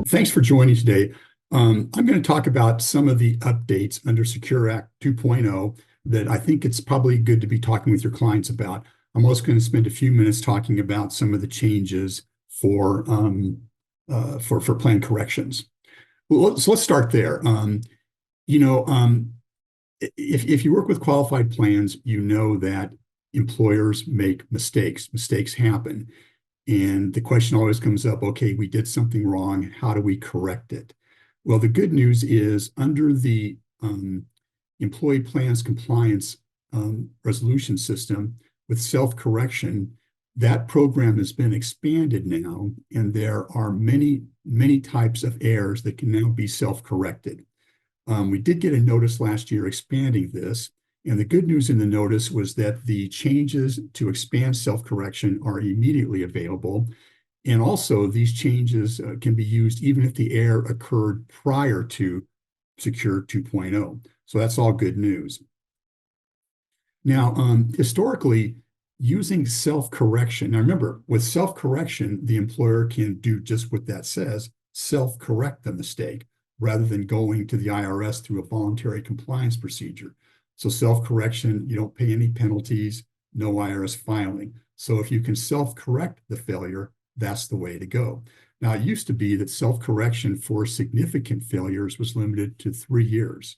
Thanks for joining today. I'm going to talk about some of the updates under Secure Act 2.0 that I think it's probably good to be talking with your clients about. I'm also going to spend a few minutes talking about some of the changes for plan corrections. Well, so let's start there. You know, if you work with qualified plans, you know that employers make mistakes. Mistakes happen. And the question always comes up, okay, we did something wrong. How do we correct it? Well, the good news is under the employee plans compliance resolution system with self-correction, that program has been expanded now, and there are many, many types of errors that can now be self-corrected. We did get a notice last year expanding this, and the good news in the notice was that the changes to expand self-correction are immediately available. And also these changes can be used even if the error occurred prior to Secure 2.0. So that's all good news. Now, historically, using self-correction, now remember, with self-correction, the employer can do just what that says, self-correct the mistake, rather than going to the IRS through a voluntary compliance procedure. So self-correction, you don't pay any penalties, no IRS filing. So if you can self-correct the failure, that's the way to go. Now, it used to be that self-correction for significant failures was limited to 3 years.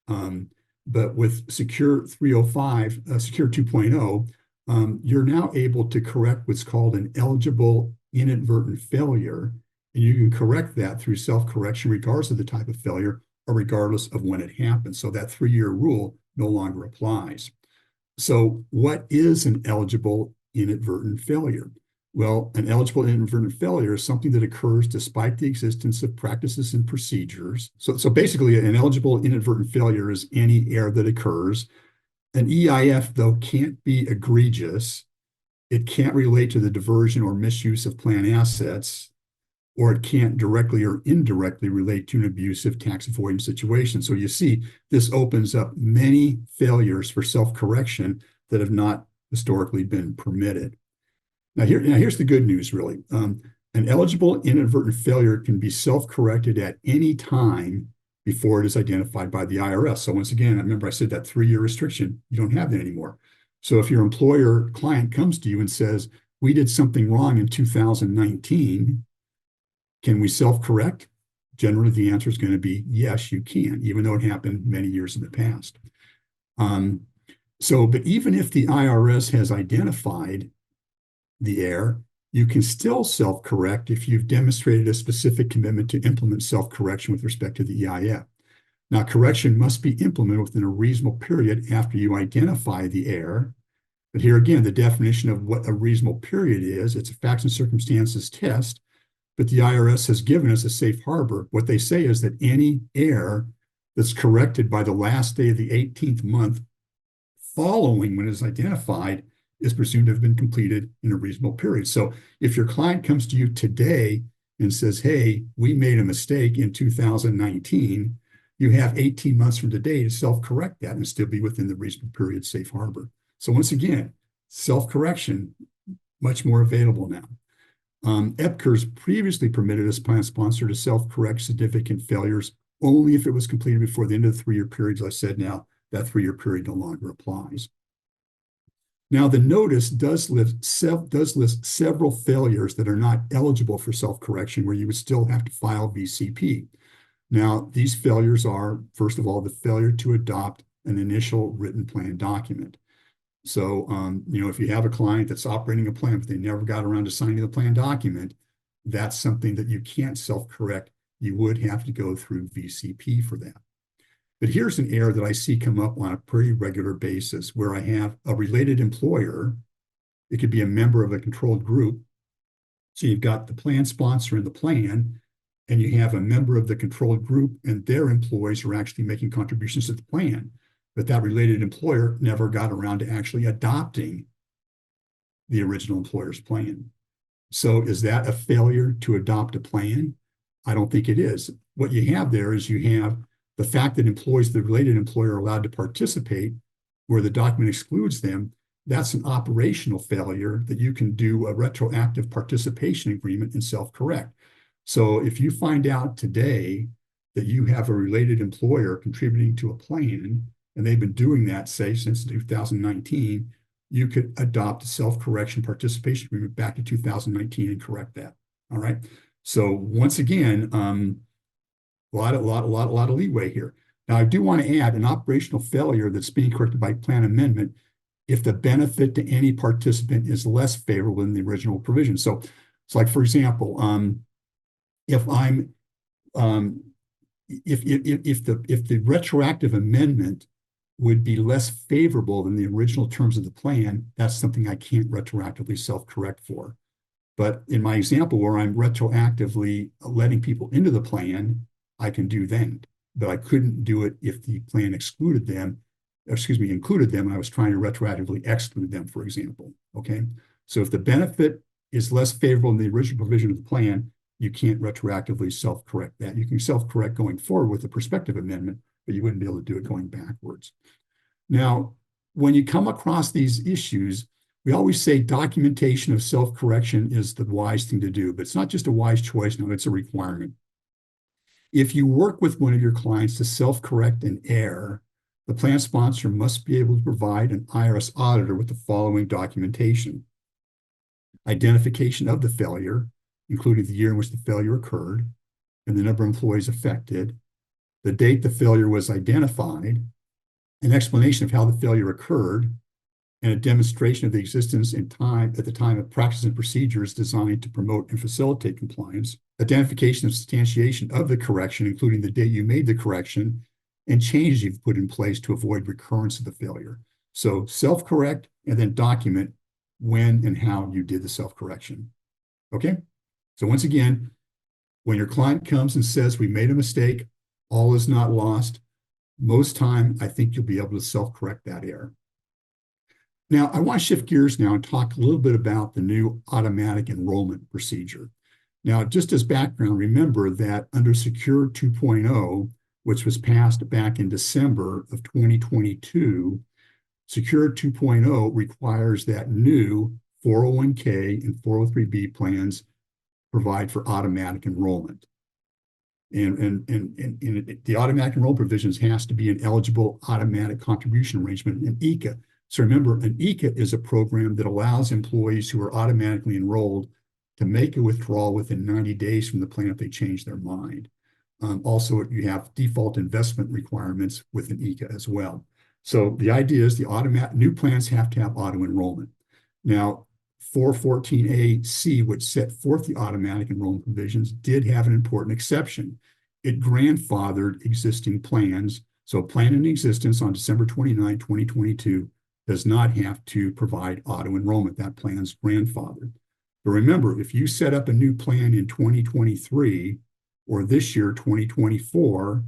But with Secure 305, Secure 2.0, you're now able to correct what's called an eligible inadvertent failure. And you can correct that through self-correction regardless of the type of failure or regardless of when it happened. So that 3-year rule no longer applies. So what is an eligible inadvertent failure? Well, an eligible inadvertent failure is something that occurs despite the existence of practices and procedures. So basically, an eligible inadvertent failure is any error that occurs. An EIF, though, can't be egregious. It can't relate to the diversion or misuse of plan assets, or it can't directly or indirectly relate to an abusive tax avoidance situation. So you see, this opens up many failures for self-correction that have not historically been permitted. Now, here's the good news, really. An eligible inadvertent failure can be self-corrected at any time before it is identified by the IRS. So once again, I remember I said that 3-year restriction, you don't have that anymore. So if your employer client comes to you and says, we did something wrong in 2019, can we self-correct? Generally, the answer is going to be yes, you can, even though it happened many years in the past. But even if the IRS has identified the error, you can still self-correct if you've demonstrated a specific commitment to implement self-correction with respect to the EIF. Now, correction must be implemented within a reasonable period after you identify the error. But here again, the definition of what a reasonable period is, it's a facts and circumstances test. But the IRS has given us a safe harbor. What they say is that any error that's corrected by the last day of the 18th month following when it's identified is presumed to have been completed in a reasonable period. So if your client comes to you today and says, hey, we made a mistake in 2019, you have 18 months from today to self-correct that and still be within the reasonable period safe harbor. So once again, self-correction, much more available now. EPCRS previously permitted a plan sponsor to self-correct significant failures only if it was completed before the end of the 3-year period. As I said, now that 3-year period no longer applies. Now, the notice does list several failures that are not eligible for self-correction, where you would still have to file VCP. Now, these failures are, first of all, the failure to adopt an initial written plan document. So, if you have a client that's operating a plan, but they never got around to signing the plan document, that's something that you can't self-correct. You would have to go through VCP for that. But here's an error that I see come up on a pretty regular basis where I have a related employer. It could be a member of a controlled group. So you've got the plan sponsor in the plan, and you have a member of the controlled group, and their employees are actually making contributions to the plan. But that related employer never got around to actually adopting the original employer's plan. So is that a failure to adopt a plan? I don't think it is. What you have there is you have the fact that employees of the related employer are allowed to participate where the document excludes them. That's an operational failure that you can do a retroactive participation agreement and self-correct. So if you find out today that you have a related employer contributing to a plan, and they've been doing that, say, since 2019, you could adopt a self-correction participation agreement back to 2019 and correct that. All right. So once again, a lot of leeway here. Now, I do want to add an operational failure that's being corrected by plan amendment if the benefit to any participant is less favorable than the original provision. So it's like, for example, if I'm if the retroactive amendment would be less favorable than the original terms of the plan, that's something I can't retroactively self-correct for. But in my example where I'm retroactively letting people into the plan, I can do that. But I couldn't do it if the plan included them, and I was trying to retroactively exclude them, for example. Okay. So if the benefit is less favorable than the original provision of the plan, you can't retroactively self-correct that. You can self-correct going forward with the prospective amendment, but you wouldn't be able to do it going backwards. Now, when you come across these issues, we always say documentation of self-correction is the wise thing to do, but it's not just a wise choice, no, it's a requirement. If you work with one of your clients to self-correct an error, the plan sponsor must be able to provide an IRS auditor with the following documentation: identification of the failure, including the year in which the failure occurred and the number of employees affected, the date the failure was identified, an explanation of how the failure occurred, and a demonstration of the existence in time at the time of practices and procedures designed to promote and facilitate compliance, identification of substantiation of the correction, including the date you made the correction, and changes you've put in place to avoid recurrence of the failure. So self-correct and then document when and how you did the self-correction. Okay? So once again, when your client comes and says, we made a mistake, all is not lost, most time, I think you'll be able to self-correct that error. Now, I want to shift gears now and talk a little bit about the new automatic enrollment procedure. Now, just as background, remember that under Secure 2.0, which was passed back in December of 2022, Secure 2.0 requires that new 401k and 403b plans provide for automatic enrollment. And the automatic enrollment provisions has to be an eligible automatic contribution arrangement, an ECA. So remember, an ECA is a program that allows employees who are automatically enrolled to make a withdrawal within 90 days from the plan if they change their mind. Also, you have default investment requirements with an ECA as well. So the idea is the automatic new plans have to have auto enrollment. Now, 414A-C, which set forth the automatic enrollment provisions, did have an important exception. It grandfathered existing plans. So a plan in existence on December 29, 2022 does not have to provide auto enrollment. That plan's grandfathered. But remember, if you set up a new plan in 2023 or this year, 2024,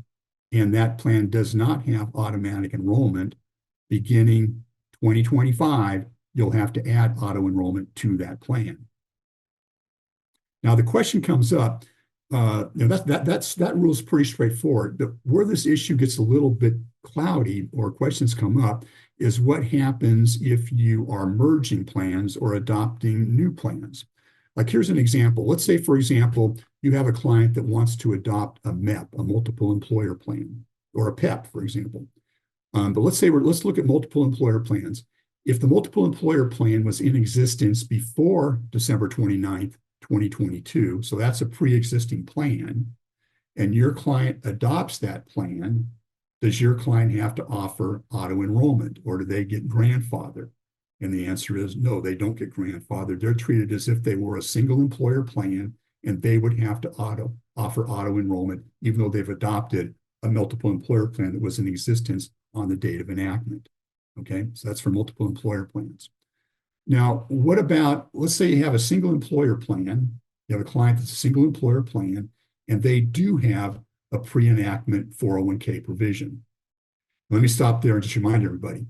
and that plan does not have automatic enrollment, beginning 2025, you'll have to add auto enrollment to that plan. Now, the question comes up, that rule is pretty straightforward, but where this issue gets a little bit cloudy or questions come up is what happens if you are merging plans or adopting new plans. Like here's an example. Let's say, for example, you have a client that wants to adopt a MEP, a multiple employer plan, or a PEP, for example. But let's look at multiple employer plans. If the multiple employer plan was in existence before December 29th, 2022, so that's a pre-existing plan, and your client adopts that plan, does your client have to offer auto enrollment, or do they get grandfathered? And the answer is no, they don't get grandfathered. They're treated as if they were a single employer plan, and they would have to offer auto enrollment, even though they've adopted a multiple employer plan that was in existence on the date of enactment. Okay, so that's for multiple employer plans. Now, what about, let's say you have a single employer plan, you have a client that's a single employer plan, and they do have a pre-enactment 401k provision. Let me stop there and just remind everybody,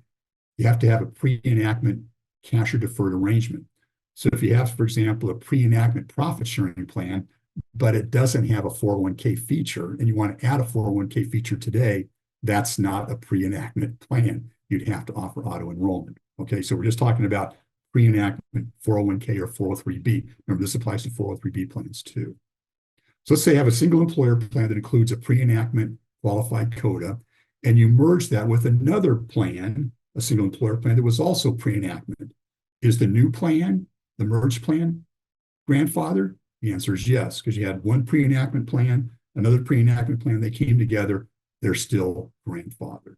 you have to have a pre-enactment cash or deferred arrangement. So if you have, for example, a pre-enactment profit sharing plan, but it doesn't have a 401k feature, and you want to add a 401k feature today, that's not a pre-enactment plan. You'd have to offer auto enrollment. Okay, so we're just talking about pre-enactment 401k or 403b. Remember, this applies to 403b plans too. So let's say you have a single employer plan that includes a pre-enactment qualified COTA, and you merge that with another plan, a single employer plan that was also pre-enactment. Is the new plan, the merged plan, grandfathered? The answer is yes, because you had one pre-enactment plan, another pre-enactment plan, they came together, they're still grandfathered.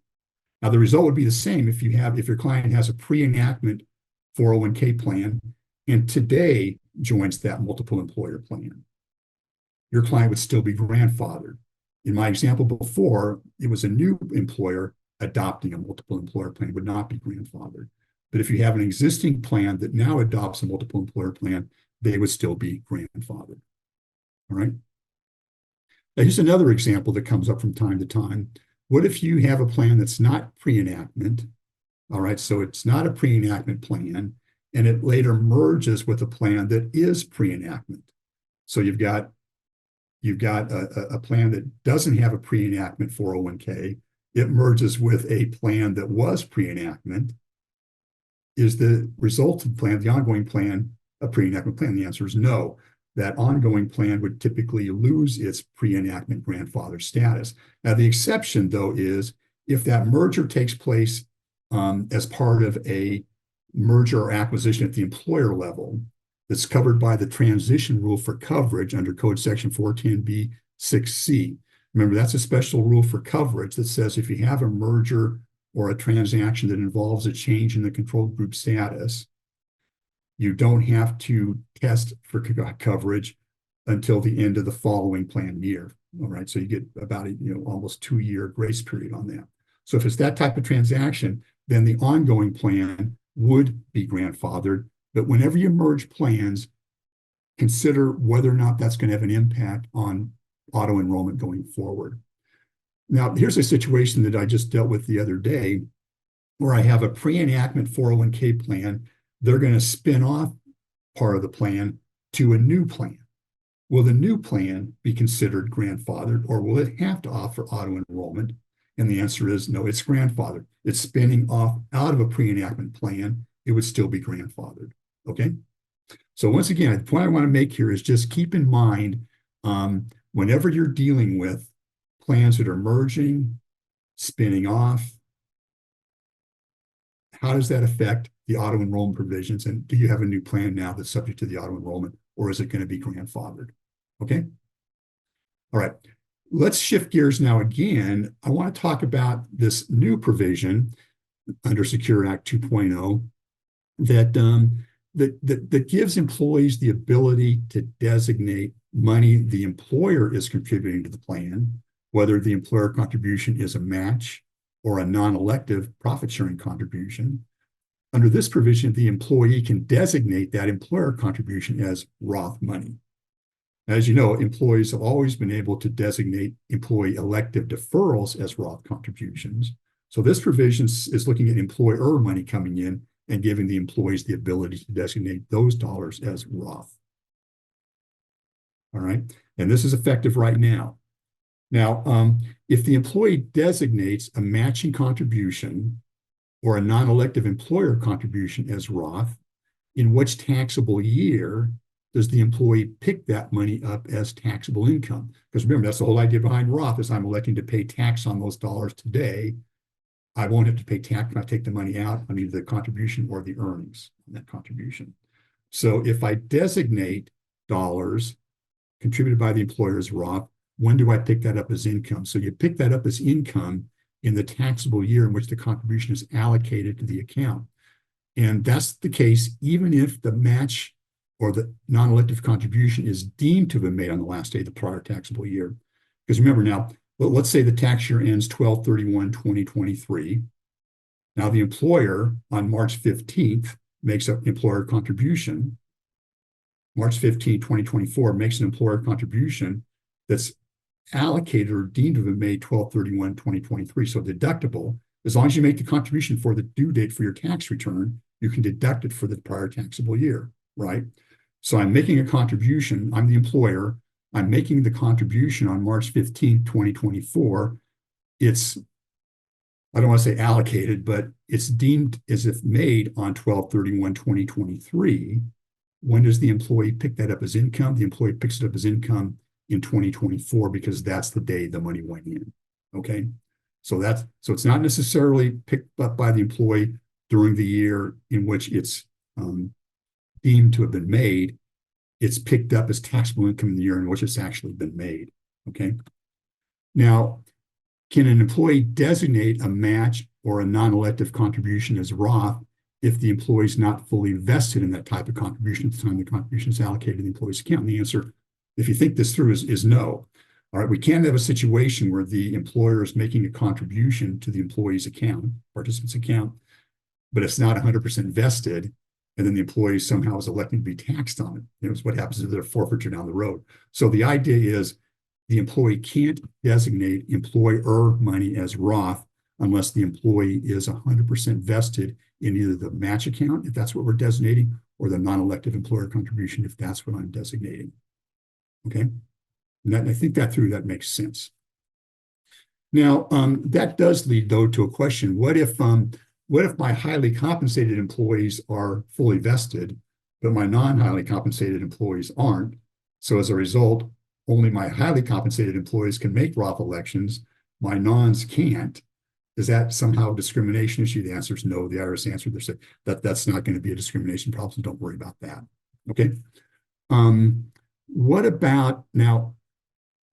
Now, the result would be the same if your client has a pre-enactment 401k plan and today joins that multiple employer plan. Your client would still be grandfathered. In my example before, it was a new employer adopting a multiple employer plan, would not be grandfathered. But if you have an existing plan that now adopts a multiple employer plan, they would still be grandfathered. All right. Now, here's another example that comes up from time to time. What if you have a plan that's not pre-enactment? All right, so it's not a pre-enactment plan, and it later merges with a plan that is pre-enactment. So you've got a plan that doesn't have a pre-enactment 401k. It merges with a plan that was pre-enactment. Is the resultant plan, the ongoing plan, a pre-enactment plan? The answer is no. That ongoing plan would typically lose its pre-enactment grandfather status. Now, the exception, though, is if that merger takes place as part of a merger or acquisition at the employer level that's covered by the transition rule for coverage under Code Section 410B 6C. Remember, that's a special rule for coverage that says if you have a merger or a transaction that involves a change in the control group status, you don't have to test for coverage until the end of the following plan year. All right, so you get about a almost 2-year grace period on that. So if it's that type of transaction, then the ongoing plan would be grandfathered. But whenever you merge plans, consider whether or not that's going to have an impact on auto enrollment going forward. Now, here's a situation that I just dealt with the other day where I have a pre-enactment 401k plan. They're going to spin off part of the plan to a new plan. Will the new plan be considered grandfathered, or will it have to offer auto enrollment? And the answer is no, it's grandfathered. It's spinning off out of a pre-enactment plan. It would still be grandfathered. Okay. So once again, the point I want to make here is just keep in mind whenever you're dealing with plans that are merging, spinning off, how does that affect the auto enrollment provisions? And do you have a new plan now that's subject to the auto enrollment, or is it going to be grandfathered? Okay. All right. Let's shift gears now again. I want to talk about this new provision under Secure Act 2.0 that gives employees the ability to designate money the employer is contributing to the plan, whether the employer contribution is a match or a non-elective profit-sharing contribution. Under this provision, the employee can designate that employer contribution as Roth money. As you know, employees have always been able to designate employee elective deferrals as Roth contributions. So this provision is looking at employer money coming in and giving the employees the ability to designate those dollars as Roth. All right, and this is effective right now. Now, if the employee designates a matching contribution or a non-elective employer contribution as Roth, in which taxable year does the employee pick that money up as taxable income? Because remember, that's the whole idea behind Roth is I'm electing to pay tax on those dollars today. I won't have to pay tax when I take the money out on either the contribution or the earnings on that contribution. So if I designate dollars contributed by the employer as Roth, when do I pick that up as income? So you pick that up as income in the taxable year in which the contribution is allocated to the account. And that's the case even if the match or the non-elective contribution is deemed to have been made on the last day of the prior taxable year. Because remember now, let's say the tax year ends 12/31/2023. Now the employer on March 15th makes an employer contribution. March 15, 2024 makes an employer contribution that's allocated or deemed to have been made 12/31/2023. So deductible, as long as you make the contribution for the due date for your tax return, you can deduct it for the prior taxable year, right? So I'm making a contribution. I'm the employer. I'm making the contribution on March 15, 2024. It's, I don't want to say allocated, but it's deemed as if made on 12/31/2023. When does the employee pick that up as income? The employee picks it up as income in 2024 because that's the day the money went in. Okay. So it's not necessarily picked up by the employee during the year in which it's deemed to have been made. It's picked up as taxable income in the year in which it's actually been made. Okay. Now, can an employee designate a match or a non-elective contribution as Roth if the employee is not fully vested in that type of contribution at the time the contribution is allocated to the employee's account? And the answer, if you think this through, is no. All right, we can't have a situation where the employer is making a contribution to the employee's account, participant's account, but it's not 100% vested, and then the employee somehow is electing to be taxed on it. You know, it's what happens to their forfeiture down the road. So the idea is the employee can't designate employer money as Roth unless the employee is 100% vested in either the match account, if that's what we're designating, or the non-elective employer contribution, if that's what I'm designating. Okay? And I think that makes sense. Now, that does lead, though, to a question. What if my highly compensated employees are fully vested, but my non-highly compensated employees aren't? So as a result, only my highly compensated employees can make Roth elections. My nons can't. Is that somehow a discrimination issue? The answer is no. The IRS answered that's not going to be a discrimination problem, so don't worry about that. Okay. What about now?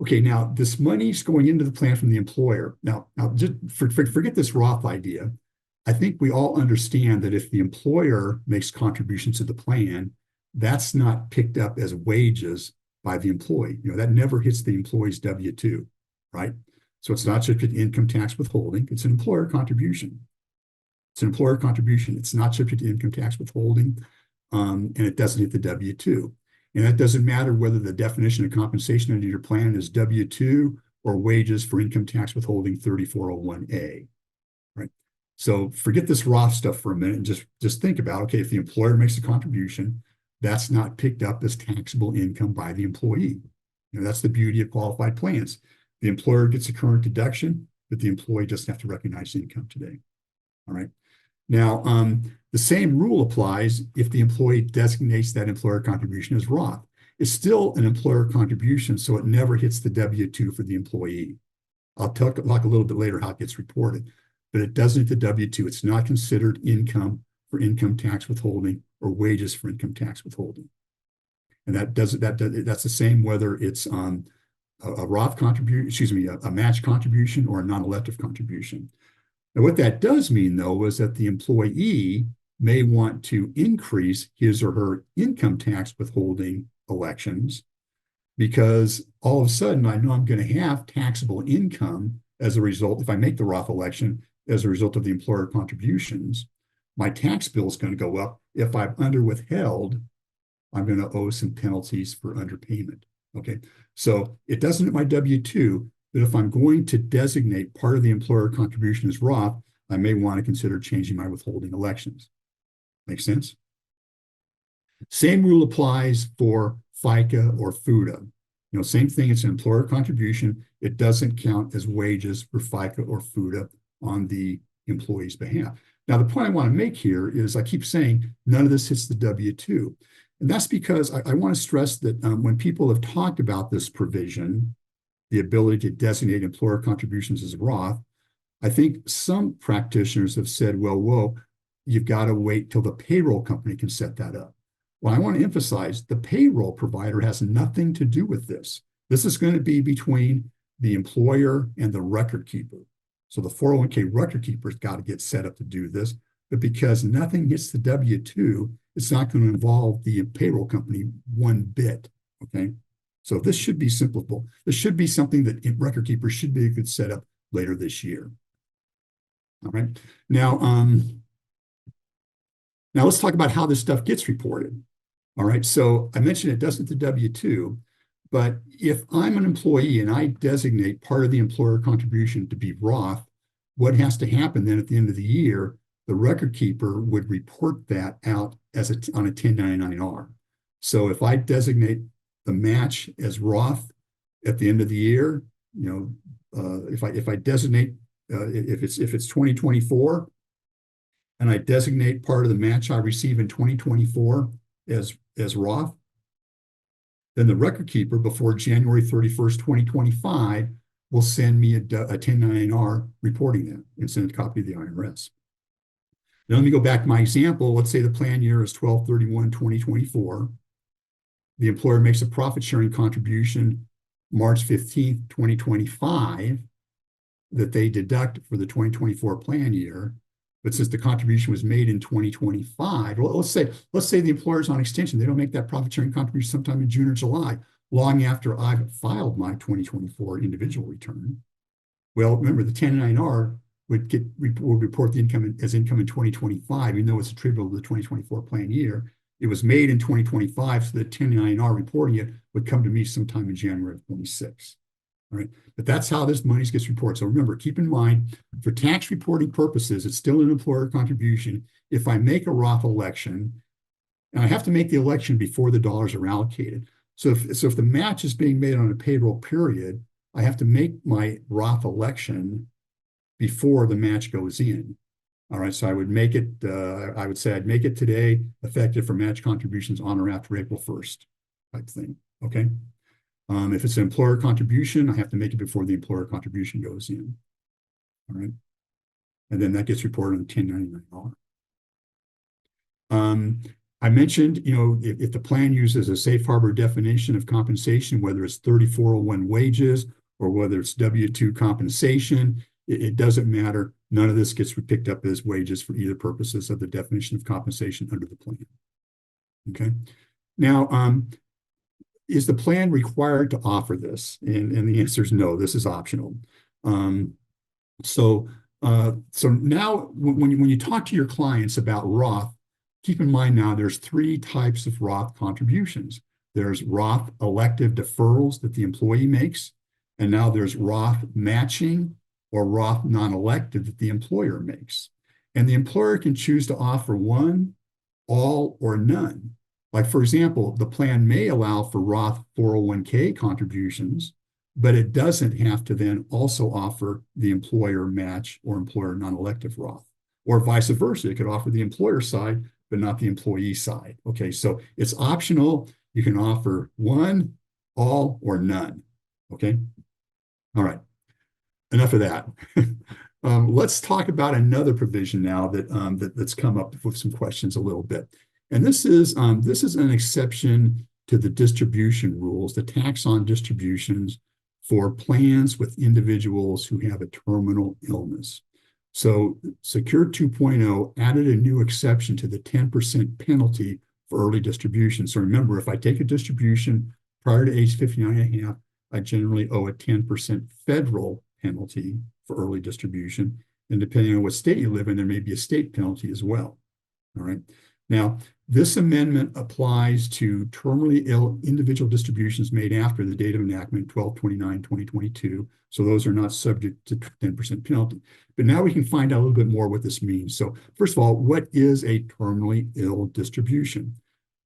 Okay, now this money's going into the plan from the employer. Now just forget this Roth idea. I think we all understand that if the employer makes contributions to the plan, that's not picked up as wages by the employee. You know, that never hits the employee's W-2, right? So it's not subject to income tax withholding. It's an employer contribution. It's an employer contribution. It's not subject to income tax withholding, and it doesn't hit the W-2. And that doesn't matter whether the definition of compensation under your plan is W-2 or wages for income tax withholding 3401A, right? So forget this Roth stuff for a minute and just think about, okay, if the employer makes a contribution, that's not picked up as taxable income by the employee. You know, that's the beauty of qualified plans. The employer gets a current deduction, but the employee doesn't have to recognize income today. All right. Now, the same rule applies if the employee designates that employer contribution as Roth. It's still an employer contribution, so it never hits the W-2 for the employee. I'll talk a little bit later how it gets reported, but it doesn't hit the W-2. It's not considered income for income tax withholding or wages for income tax withholding. And that's the same whether it's a Roth contribution, a match contribution or a non-elective contribution. Now, what that does mean, though, is that the employee may want to increase his or her income tax withholding elections because all of a sudden I know I'm going to have taxable income as a result, if I make the Roth election, as a result of the employer contributions. My tax bill is going to go up. If I'm under withheld, I'm going to owe some penalties for underpayment. Okay, so it doesn't hit my W-2, but if I'm going to designate part of the employer contribution as Roth, I may want to consider changing my withholding elections. Make sense? Same rule applies for FICA or FUTA. You know, same thing, it's an employer contribution. It doesn't count as wages for FICA or FUTA on the employee's behalf. Now, the point I want to make here is I keep saying none of this hits the W-2. And that's because I want to stress that when people have talked about this provision, the ability to designate employer contributions as Roth, I think some practitioners have said, well, whoa, you've got to wait till the payroll company can set that up. Well, I want to emphasize the payroll provider has nothing to do with this. This is going to be between the employer and the record keeper. So the 401k record keeper's got to get set up to do this, but because nothing hits the W-2, it's not going to involve the payroll company one bit, okay? So this should be simplifiable. This should be something that record keepers should be able to set up later this year. All right. Now let's talk about how this stuff gets reported. All right. So I mentioned it doesn't the W-2, but if I'm an employee and I designate part of the employer contribution to be Roth, what has to happen then at the end of the year? The record keeper would report that out as on a 1099-R. So if I designate the match as Roth at the end of the year, you know, if I designate if it's 2024, and I designate part of the match I receive in 2024 as Roth, then the record keeper before January 31st, 2025 will send me a 1099-R reporting that and send a copy to the IRS. Now let me go back to my example. Let's say the plan year is 12/31/2024. The employer makes a profit sharing contribution March 15th, 2025 that they deduct for the 2024 plan year. But since the contribution was made in 2025, well, let's say the employer's on extension. They don't make that profit sharing contribution sometime in June or July, long after I've filed my 2024 individual return. Well, remember the 1099-R would report the income as income in 2025, even though it's attributable to the 2024 plan year. It was made in 2025, so the 1099-R reporting it would come to me sometime in January of 26. All right, but that's how this money gets reported. So remember, keep in mind, for tax reporting purposes, it's still an employer contribution. If I make a Roth election, and I have to make the election before the dollars are allocated. So if the match is being made on a payroll period, I have to make my Roth election before the match goes in. All right, so I would make it, I would say I'd make it today, effective for match contributions on or after April 1st type thing, okay? If it's an employer contribution, I have to make it before the employer contribution goes in, all right? And then that gets reported on the 1099-R. I mentioned, if the plan uses a safe harbor definition of compensation, whether it's 3401 wages or whether it's W-2 compensation, it doesn't matter. None of this gets picked up as wages for either purposes of the definition of compensation under the plan. Okay. Now, is the plan required to offer this? And the answer is no, this is optional. So now when you talk to your clients about Roth, keep in mind now there's three types of Roth contributions. There's Roth elective deferrals that the employee makes, and now there's Roth matching or Roth non-elective that the employer makes. And the employer can choose to offer one, all, or none. Like, for example, the plan may allow for Roth 401k contributions, but it doesn't have to then also offer the employer match or employer non-elective Roth. Or vice versa, it could offer the employer side, but not the employee side. Okay, so it's optional. You can offer one, all, or none. Okay, all right. Enough of that. Let's talk about another provision now that's come up with some questions a little bit. And this is an exception to the distribution rules, the tax on distributions for plans with individuals who have a terminal illness. So Secure 2.0 added a new exception to the 10% penalty for early distribution. So remember, if I take a distribution prior to age 59 and a half, I generally owe a 10% federal penalty for early distribution. And depending on what state you live in, there may be a state penalty as well. All right. Now, this amendment applies to terminally ill individual distributions made after the date of enactment, 12/29/2022. So those are not subject to 10% penalty. But now we can find out a little bit more what this means. So first of all, what is a terminally ill distribution?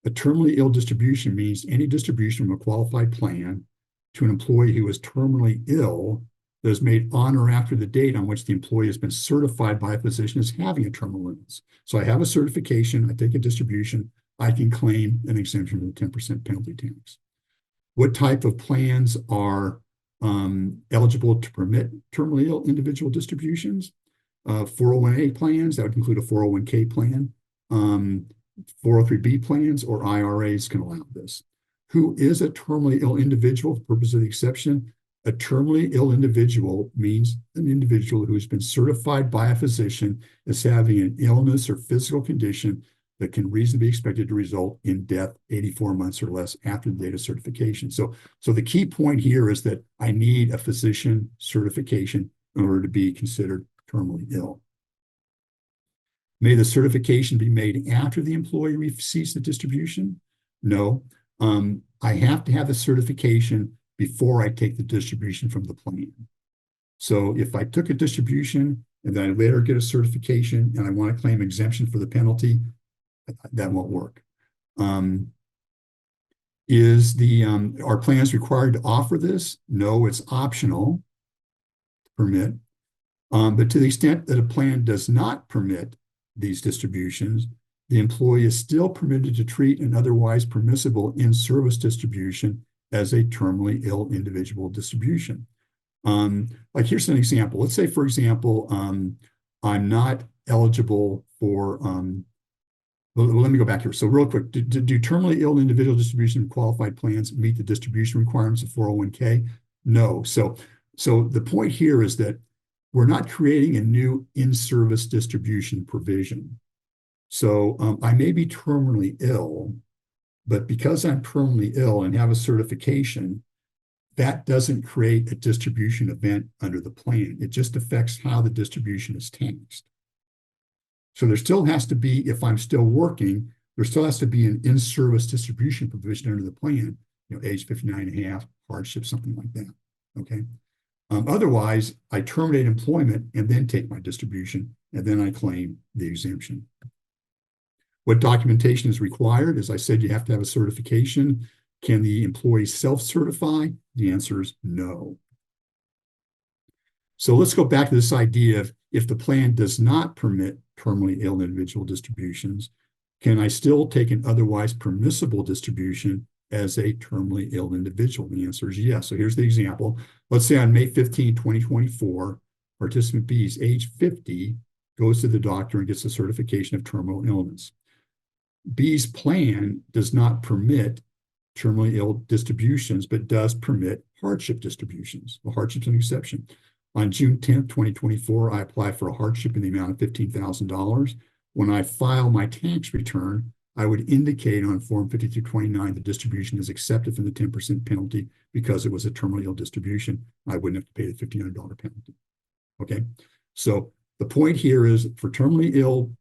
A terminally ill distribution means any distribution from a qualified plan to an employee who is terminally ill that is made on or after the date on which the employee has been certified by a physician as having a terminal illness. So I have a certification, I take a distribution, I can claim an exemption from the 10% penalty tax. What type of plans are eligible to permit terminally ill individual distributions? 401A plans, that would include a 401k plan, 403B plans, or IRAs can allow this. Who is a terminally ill individual for the purpose of the exception? A terminally ill individual means an individual who has been certified by a physician as having an illness or physical condition that can reasonably be expected to result in death 84 months or less after the date of certification. So the key point here is that I need a physician certification in order to be considered terminally ill. May the certification be made after the employee receives the distribution? No. I have to have the certification before I take the distribution from the plan. So if I took a distribution and then I later get a certification and I want to claim exemption for the penalty, that won't work. Are plans required to offer this? No, it's optional to permit. But to the extent that a plan does not permit these distributions, the employee is still permitted to treat an otherwise permissible in-service distribution as a terminally ill individual distribution. Like here's an example. Let's say, for example, I'm not eligible for, well, let me go back here. So real quick, do terminally ill individual distribution qualified plans meet the distribution requirements of 401k? No. So the point here is that we're not creating a new in-service distribution provision. So I may be terminally ill, but because I'm terminally ill and have a certification, that doesn't create a distribution event under the plan. It just affects how the distribution is taxed. So there still has to be, if I'm still working, there still has to be an in-service distribution provision under the plan, age 59 and a half, hardship, something like that, okay? Otherwise, I terminate employment and then take my distribution, and then I claim the exemption. What documentation is required? As I said, you have to have a certification. Can the employee self-certify? The answer is no. So let's go back to this idea of if the plan does not permit terminally ill individual distributions, can I still take an otherwise permissible distribution as a terminally ill individual? The answer is yes. So here's the example. Let's say on May 15, 2024, participant B is age 50, goes to the doctor and gets a certification of terminal illness. B's plan does not permit terminally ill distributions, but does permit hardship distributions. Well, hardship's an exception. On June 10th, 2024, I apply for a hardship in the amount of $15,000. When I file my tax return, I would indicate on Form 5329 the distribution is accepted from the 10% penalty because it was a terminally ill distribution. I wouldn't have to pay the $1,500 penalty. Okay, so the point here is for terminally ill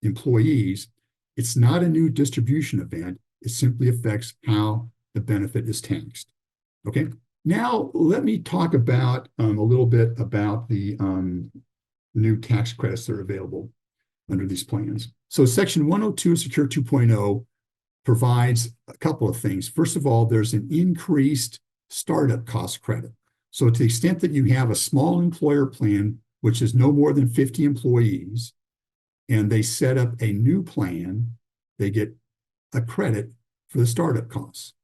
employees, it's not a new distribution event. It simply affects how the benefit is taxed. Okay, now let me talk about a little bit about the new tax credits that are available under these plans. So Section 102 of Secure 2.0 provides a couple of things. First of all, there's an increased startup cost credit. So to the extent that you have a small employer plan, which is no more than 50 employees, and they set up a new plan, they get a credit for the startup costs.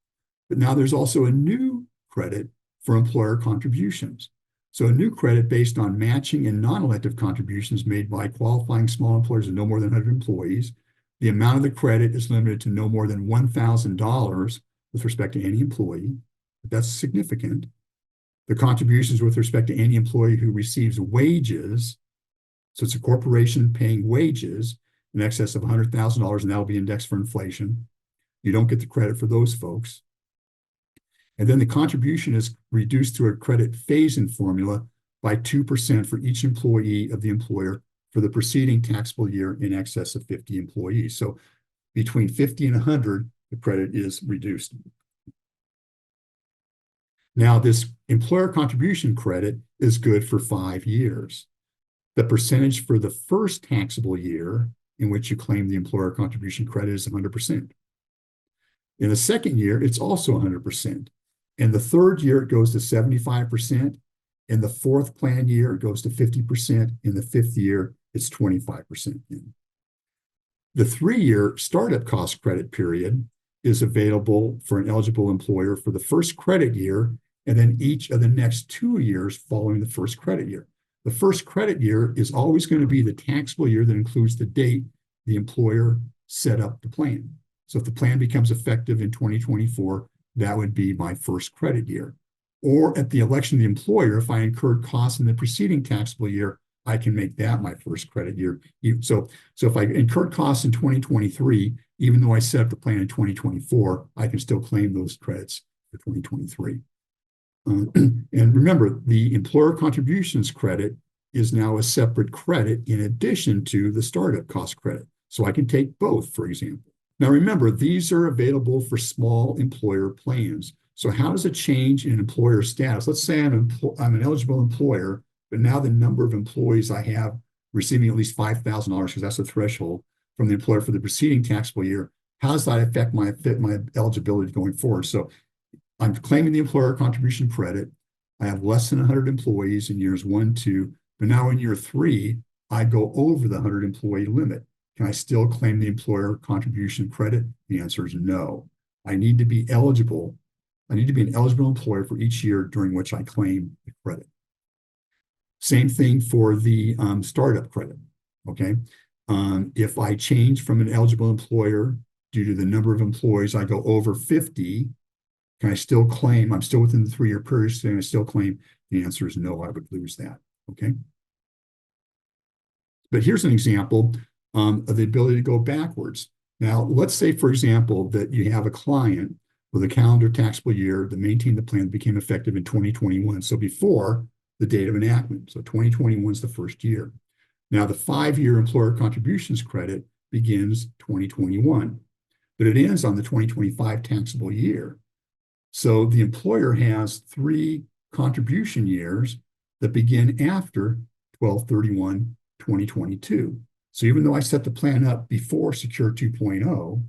But now there's also a new credit for employer contributions. So a new credit based on matching and non-elective contributions made by qualifying small employers of no more than 100 employees. The amount of the credit is limited to no more than $1,000 with respect to any employee. But that's significant. The contributions with respect to any employee who receives wages, so it's a corporation paying wages in excess of $100,000, and that'll be indexed for inflation. You don't get the credit for those folks. And then the contribution is reduced to a credit phase-in formula by 2% for each employee of the employer for the preceding taxable year in excess of 50 employees. So between 50 and 100, the credit is reduced. Now, this employer contribution credit is good for 5 years. The percentage for the first taxable year in which you claim the employer contribution credit is 100%. In the second year, it's also 100%. In the third year, it goes to 75%. In the fourth plan year, it goes to 50%. In the fifth year, it's 25%. The 3-year startup cost credit period is available for an eligible employer for the first credit year and then each of the next 2 years following the first credit year. The first credit year is always going to be the taxable year that includes the date the employer set up the plan. So if the plan becomes effective in 2024, that would be my first credit year. Or at the election of the employer, if I incurred costs in the preceding taxable year, I can make that my first credit year. So if I incurred costs in 2023, even though I set up the plan in 2024, I can still claim those credits for 2023. And remember, the employer contributions credit is now a separate credit in addition to the startup cost credit. So I can take both, for example. Now, remember, these are available for small employer plans. So how does it change in employer status? Let's say I'm an eligible employer, but now the number of employees I have receiving at least $5,000, because that's the threshold from the employer for the preceding taxable year. How does that affect my eligibility going forward? So I'm claiming the employer contribution credit. I have less than 100 employees in years 1, 2, but now in year 3, I go over the 100 employee limit. can I still claim the employer contribution credit? The answer is no. I need to be eligible. I need to be an eligible employer for each year during which I claim the credit. Same thing for the startup credit, okay? If I change from an eligible employer due to the number of employees, I go over 50, can I still claim, I'm still within the 3-year period, so can I still claim? The answer is no, I would lose that, okay? But here's an example of the ability to go backwards. Now, let's say, for example, that you have a client with a calendar taxable year that maintained the plan that became effective in 2021. So before the date of enactment. So 2021 is the first year. Now, the 5-year employer contributions credit begins 2021, but it ends on the 2025 taxable year. So the employer has 3 contribution years that begin after 12/31/2022. So even though I set the plan up before Secure 2.0,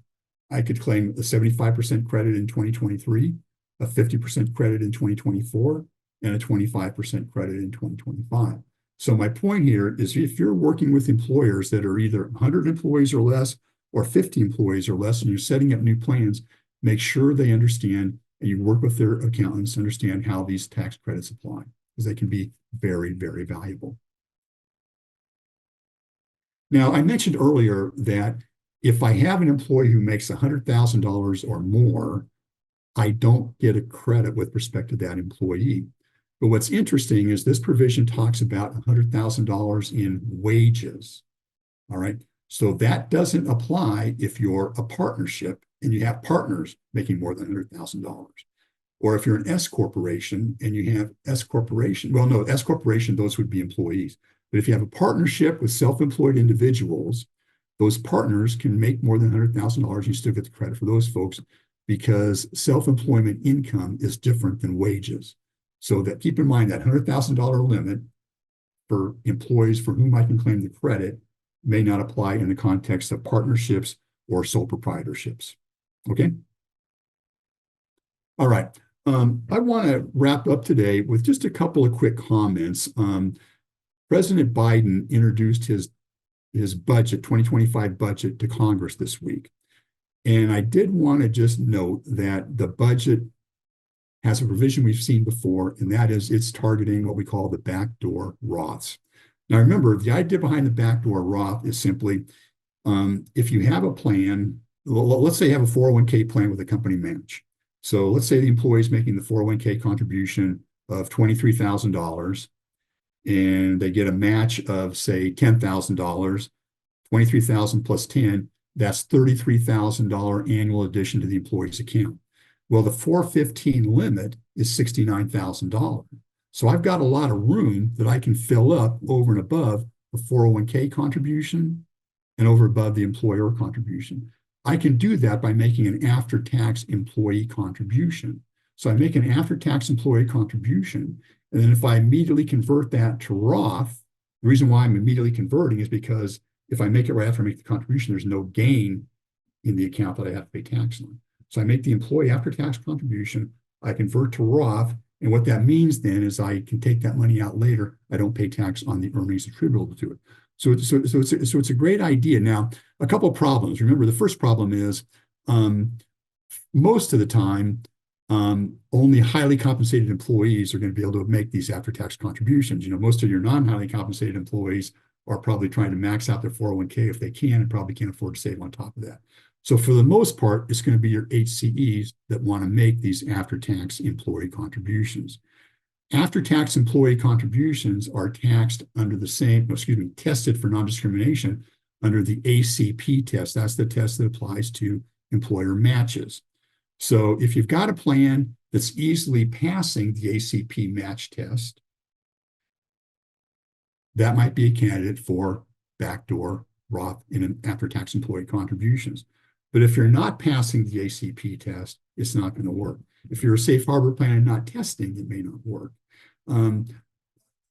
I could claim a 75% credit in 2023, a 50% credit in 2024, and a 25% credit in 2025. So my point here is if you're working with employers that are either 100 employees or less or 50 employees or less, and you're setting up new plans, make sure they understand and you work with their accountants to understand how these tax credits apply, because they can be very, very valuable. Now, I mentioned earlier that if I have an employee who makes $100,000 or more, I don't get a credit with respect to that employee. But what's interesting is this provision talks about $100,000 in wages. All right. So that doesn't apply if you're a partnership and you have partners making more than $100,000. Or if you're an S corporation and you have S corporation, well, no, S corporation, those would be employees. But if you have a partnership with self-employed individuals, those partners can make more than $100,000. You still get the credit for those folks because self-employment income is different than wages. So that keep in mind that $100,000 limit for employees for whom I can claim the credit may not apply in the context of partnerships or sole proprietorships. Okay. All right. I want to wrap up today with just a couple of quick comments. President Biden introduced his budget, 2025 budget, to Congress this week. And I did want to just note that the budget has a provision we've seen before, and that is it's targeting what we call the backdoor Roths. Now, remember, the idea behind the backdoor Roth is simply if you have a plan, let's say you have a 401k plan with a company match. So let's say the employee is making the 401k contribution of $23,000 and they get a match of, say, $10,000, 23,000 plus 10, that's $33,000 annual addition to the employee's account. Well, the 415 limit is $69,000. So I've got a lot of room that I can fill up over and above the 401k contribution and over above the employer contribution. I can do that by making an after-tax employee contribution. So I make an after-tax employee contribution, and then if I immediately convert that to Roth, the reason why I'm immediately converting is because if I make it right after I make the contribution, there's no gain in the account that I have to pay tax on. So I make the employee after-tax contribution, I convert to Roth, and what that means then is I can take that money out later. I don't pay tax on the earnings attributable to it. So it's a great idea. Now, a couple of problems. Remember, the first problem is most of the time, only highly compensated employees are going to be able to make these after-tax contributions. You know, most of your non-highly compensated employees are probably trying to max out their 401k if they can and probably can't afford to save on top of that. So for the most part, it's going to be your HCEs that want to make these after-tax employee contributions. After-tax employee contributions are taxed under the same, tested for non-discrimination under the ACP test. That's the test that applies to employer matches. So if you've got a plan that's easily passing the ACP match test, that might be a candidate for backdoor Roth in after-tax employee contributions. But if you're not passing the ACP test, it's not going to work. If you're a safe harbor plan and not testing, it may not work.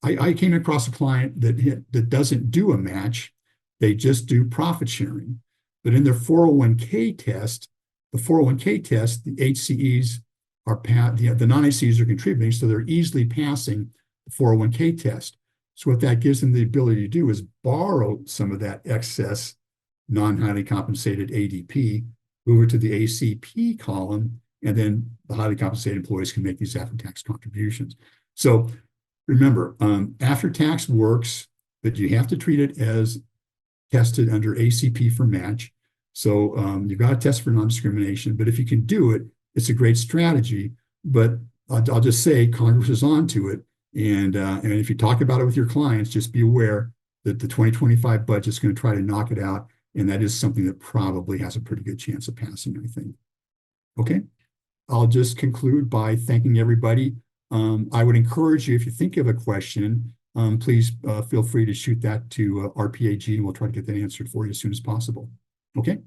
I came across a client that doesn't do a match. They just do profit sharing. But in their 401k test, the HCEs are the non-HCEs are contributing, so they're easily passing the 401k test. So what that gives them the ability to do is borrow some of that excess non-highly compensated ADP, move it to the ACP column, and then the highly compensated employees can make these after-tax contributions. So remember, after-tax works, but you have to treat it as tested under ACP for match. So you've got to test for non-discrimination, but if you can do it, it's a great strategy. But I'll just say Congress is on to it. And if you talk about it with your clients, just be aware that the 2025 budget is going to try to knock it out. And that is something that probably has a pretty good chance of passing, I think. Okay. I'll just conclude by thanking everybody. I would encourage you, if you think of a question, please feel free to shoot that to RPAG, and we'll try to get that answered for you as soon as possible. Okay.